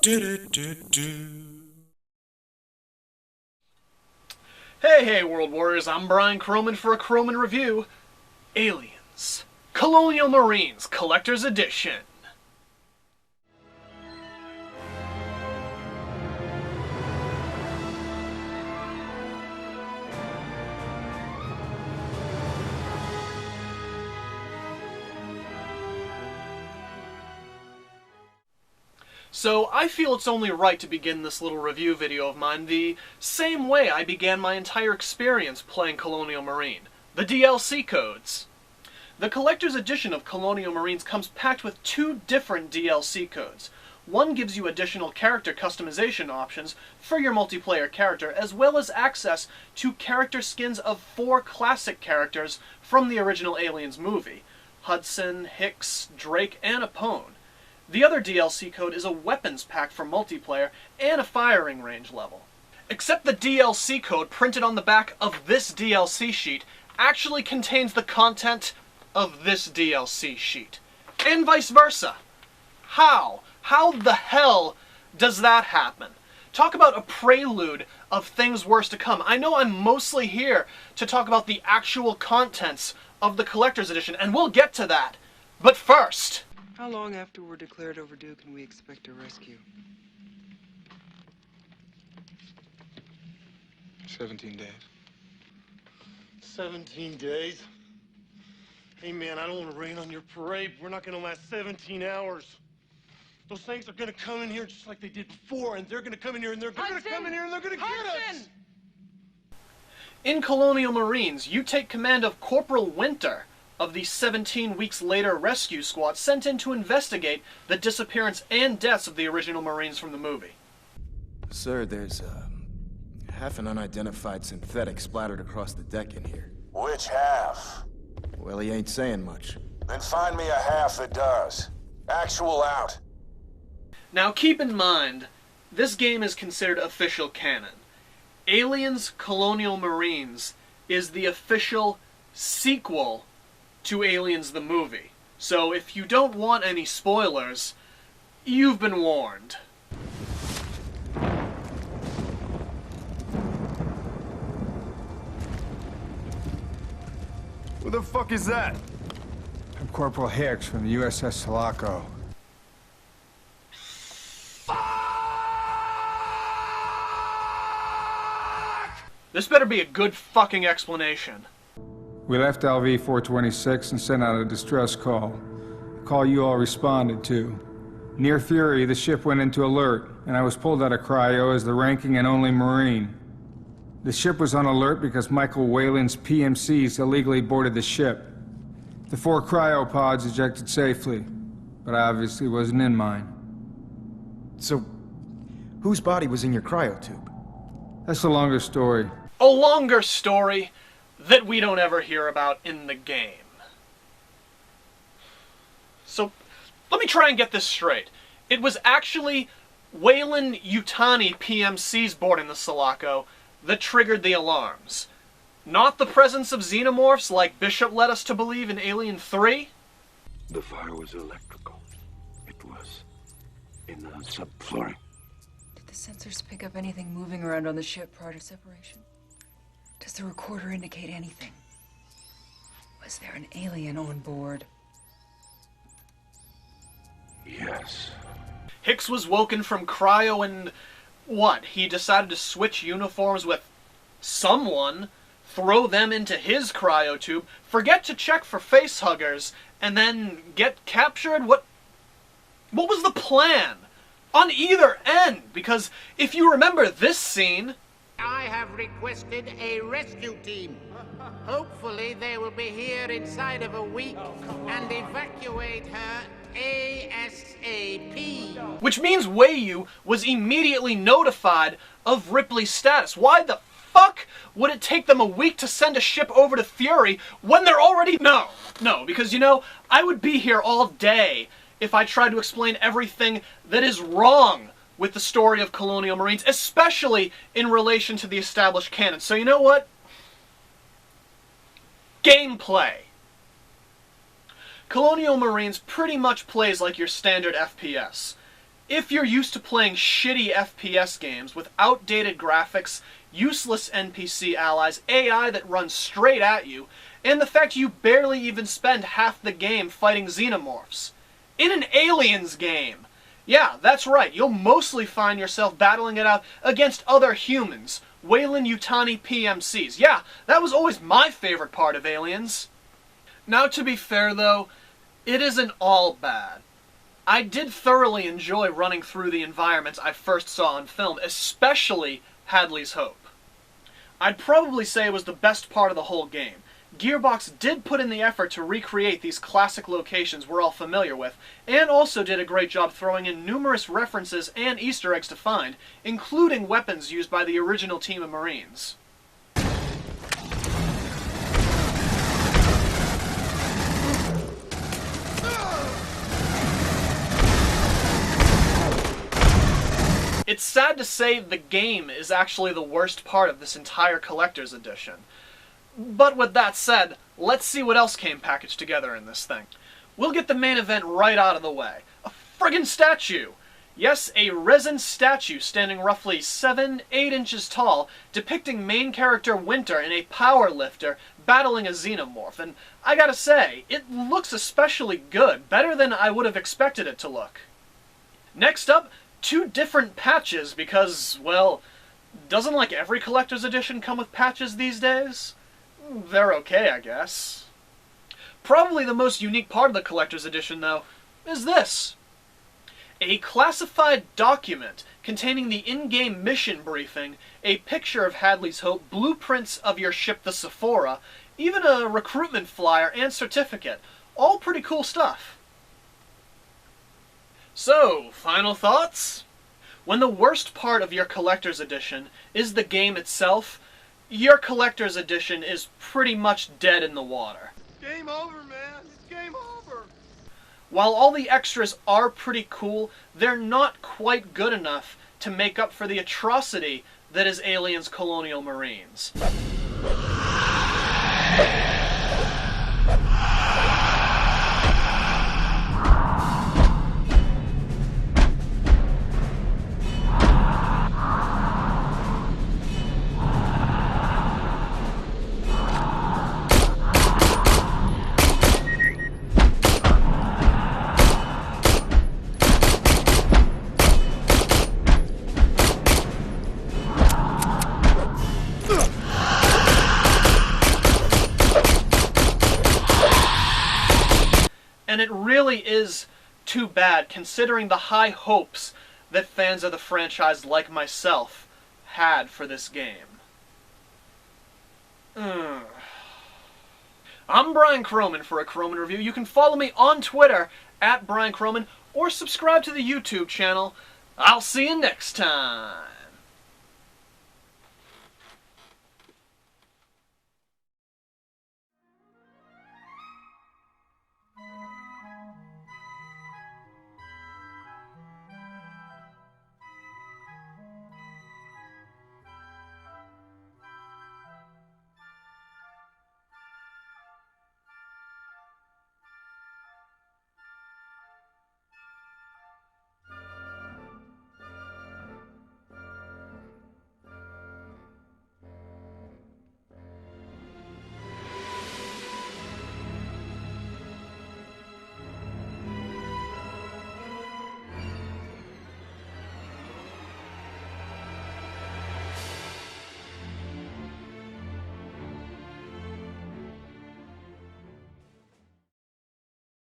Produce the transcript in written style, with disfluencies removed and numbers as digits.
Hey, World Warriors, I'm Brian CrowMn for A CrowMn Review. Aliens. Colonial Marines Collector's Edition. So, I feel it's only right to begin this little review video of mine the same way I began my entire experience playing Colonial Marine, the DLC codes. The Collector's Edition of Colonial Marines comes packed with two different DLC codes. One gives you additional character customization options for your multiplayer character, as well as access to character skins of 4 classic characters from the original Aliens movie: Hudson, Hicks, Drake, and Apone. The other DLC code is a weapons pack for multiplayer and a firing range level. Except the DLC code printed on the back of this DLC sheet actually contains the content of this DLC sheet. And vice versa. How? How the hell does that happen? Talk about a prelude of things worse to come. I know I'm mostly here to talk about the actual contents of the Collector's Edition, and we'll get to that. But first... How long after we're declared overdue can we expect a rescue? 17 days. 17 days? Hey man, I don't want to rain on your parade. We're not going to last 17 hours. Those things are going to come in here just like they did before, and they're going to come in here, and they're going to come in here, and they're going to get us! In Colonial Marines, you take command of Corporal Winter of the 17 weeks later rescue squad sent in to investigate the disappearance and deaths of the original Marines from the movie. Sir, there's half an unidentified synthetic splattered across the deck in here. Which half? Well, he ain't saying much. Then find me a half that does. Actual out. Now keep in mind, this game is considered official canon. Aliens Colonial Marines is the official sequel to Aliens the movie. So if you don't want any spoilers, you've been warned. Who the fuck is that? I'm Corporal Hicks from the USS Sulaco. This better be a good fucking explanation. We left LV-426 and sent out a distress call. A call you all responded to. Near Fury, the ship went into alert, and I was pulled out of cryo as the ranking and only Marine. The ship was on alert because Michael Whalen's PMCs illegally boarded the ship. The 4 cryopods ejected safely, but I obviously wasn't in mine. So, whose body was in your cryotube? That's a longer story. A longer story that we don't ever hear about in the game. So, let me try and get this straight. It was actually Weyland-Yutani PMCs boarding the Sulaco that triggered the alarms. Not the presence of xenomorphs like Bishop led us to believe in Alien 3? The fire was electrical. It was in the subflooring. Did the sensors pick up anything moving around on the ship prior to separation? Does the recorder indicate anything? Was there an alien on board? Yes. Hicks was woken from cryo and... what? He decided to switch uniforms with someone, throw them into his cryotube, forget to check for facehuggers, and then get captured? What was the plan? On either end? Because if you remember this scene... I have requested a rescue team. Hopefully they will be here inside of a week and evacuate her ASAP. Which means Weiyu was immediately notified of Ripley's status. Why the fuck would it take them a week to send a ship over to Fury when they're already... No, because you know, I would be here all day if I tried to explain everything that is wrong with the story of Colonial Marines, especially in relation to the established canon. So you know what? Gameplay. Colonial Marines pretty much plays like your standard FPS. If you're used to playing shitty FPS games with outdated graphics, useless NPC allies, AI that runs straight at you, and the fact you barely even spend half the game fighting xenomorphs. In an Aliens game! Yeah, that's right, you'll mostly find yourself battling it out against other humans, Weyland-Yutani PMCs. Yeah, that was always my favorite part of Aliens. Now, to be fair though, it isn't all bad. I did thoroughly enjoy running through the environments I first saw on film, especially Hadley's Hope. I'd probably say it was the best part of the whole game. Gearbox did put in the effort to recreate these classic locations we're all familiar with, and also did a great job throwing in numerous references and Easter eggs to find, including weapons used by the original team of Marines. It's sad to say the game is actually the worst part of this entire collector's edition. But with that said, let's see what else came packaged together in this thing. We'll get the main event right out of the way. A friggin' statue! Yes, a resin statue standing roughly 7-8 inches tall, depicting main character Winter in a power lifter battling a xenomorph. And I gotta say, it looks especially good, better than I would have expected it to look. Next up, 2 different patches because, well, doesn't like every collector's edition come with patches these days? They're okay, I guess. Probably the most unique part of the collector's edition, though, is this. A classified document containing the in-game mission briefing, a picture of Hadley's Hope, blueprints of your ship the Sephora, even a recruitment flyer and certificate. All pretty cool stuff. So, final thoughts? When the worst part of your collector's edition is the game itself, your collector's edition is pretty much dead in the water. Game over, man. It's game over. While all the extras are pretty cool, they're not quite good enough to make up for the atrocity that is Aliens Colonial Marines. And it really is too bad, considering the high hopes that fans of the franchise like myself had for this game. I'm Brian CrowMn for A CrowMn Review. You can follow me on Twitter @BrianCrowMn or subscribe to the YouTube channel. I'll see you next time.